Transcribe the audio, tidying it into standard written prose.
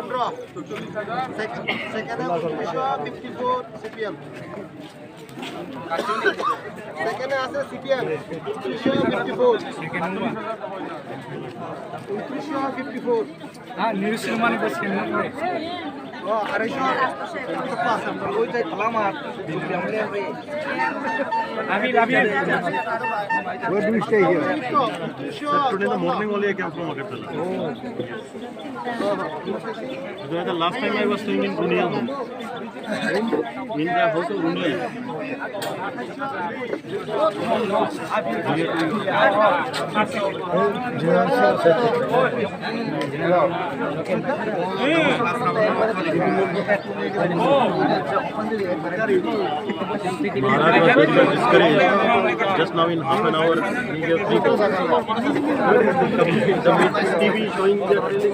15 সেকেন্ডে 2954 সিপিএম সেকেন্ডে আছে সিপিএম 2954 2954 হ্যাঁ নিউজের মানে বসে ও 250 ওই যাই ফলামার আমি লাভি वो दूर से ही है Today the morning only I came from Agartala. The last time I was staying in Punia. In the hotel Punia. Just now in half an hour we get 3,000. The TV showing the trailing.